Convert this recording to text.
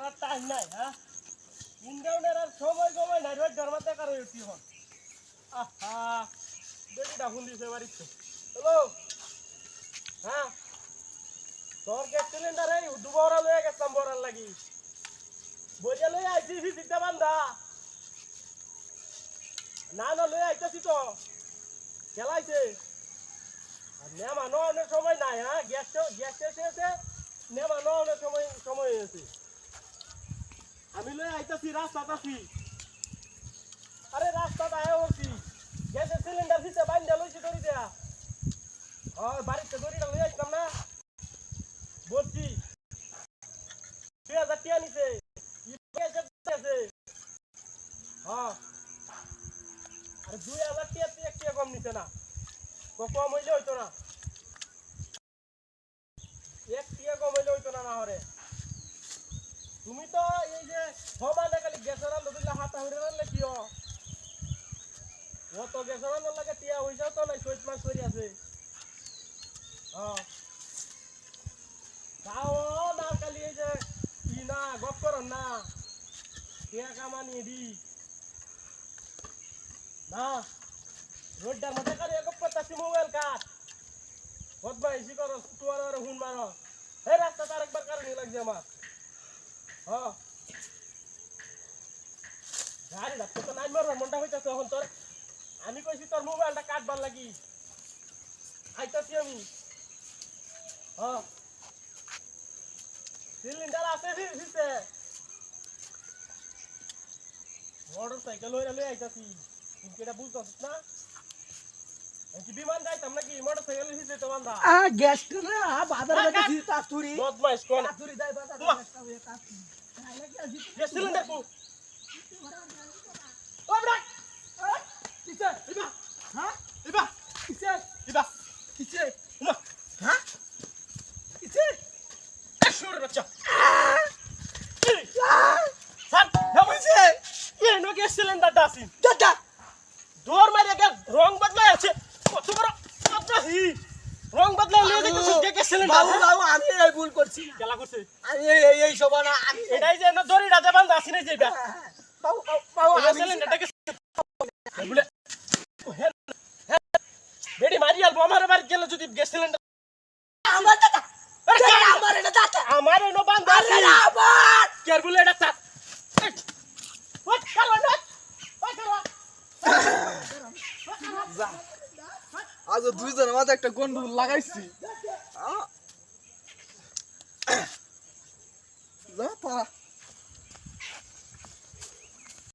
আর time নাই হ্যাঁ ইন্ডাউনের আর সময় সময় নাই রোজ ধর্মাতে কারো উঠি হন আহা দেখি ডাকুন দিছে বাড়িতে হ্যালো হ্যাঁ তোর গ্যাস সিলিন্ডার এই দুবরা লয়ে গেছলাম বরার লাগি বইয়া লয়ে আইছি সিদ্ধা বান্ধা না না লয়ে আইতাছি তো খেলাইছে আর নেমানো অনেক সময় নাই হ্যাঁ গ্যাস শেষে নেমানো অনেক সময় হয়েছে আমি লয়ে আইতাছি রাস্তাত আছি আরে রাস্তাত আয়া বলছি গ্যাসের সিলিন্ডার দিতে বাইন্দা লইছি দড়ি দেয়া বাড়িতে দড়িটা লয়ে আসলাম না বলছি 2000 টাকা নিছে হ্যাঁ আরে 2000 টাকা কম নিছে না কম হইলে হইতো না 1 টাকা কম হইলে হইতো না হরে তুমি তো এই যে সমানে খালি গ্যাসের আলো দিলে হাতা হইরে রাখলে কি ও তো গ্যাসের আলো লাগে টিয়া হইছে তো নাই 6 মাস করি আছে হ্যাঁ তাও না খালি এই যে ই না গপ করন না টিয়া কামানি দি না রোডটার মধ্যে খালি এক করতেছি মোবাইল কাট বদমাইশি করো তোমার আর হুন মারো এই রাস্তাটা আরেকবার কারণে লাগছে আমার হ্যাঁ গাড়ি রাখতে তো নাই মারো মনটা হইতেছে এখন তোর আমি কইছি তোর মোবাইলটা কাটবার লাগি আইতাছি আমি হ্যাঁ সিলিন্ডার আছে দিছে মোটর সাইকেল লয়ে আইতাছি তুমি এটা বুঝতেছিস না কি বিমান যাইতাম নাকি মোটর সাইকেল দিছে তো বান্দা গ্যাস রে বাজার মধ্যে দিতা তুরি বদমাইশ কোন তুরি যাই বাজার গ্যাস সিলিন্ডার কো ও ব্রেক কিসে ইবা হ্যাঁ ইবা কিসে ইবা কিসে না হ্যাঁ কিসে শুর বাচ্চা হাত নামিছে এ নো গ্যাস সিলিন্ডারটা আছে দাদা দৌড় মারে গেল রং বদলাই আছে কত বড় আব্রাহি রং বদলাই নিয়ে যাইতেছিস গ্যাস সিলিন্ডার বাবু আমি এই ভুল করছি কেলা করছে আমি এই সব না আমি এটাই যে না দড়িটা যে বান্ধা আছে না যেটা বাবু গ্যাস সিলিন্ডারটাকে বলে বেডি মারি আলবো আমার বাড়ি গেলে যদি গ্যাস সিলিন্ডার আমার দাদা আমার এটা দাদা আমার এনো বান্ধা আছে আমার কেয়ার বলে এটা তা ওই কালো না ওই কালো আজ দুইজন আমাদের একটা গন্ডগোল লাগাইছি যা পারা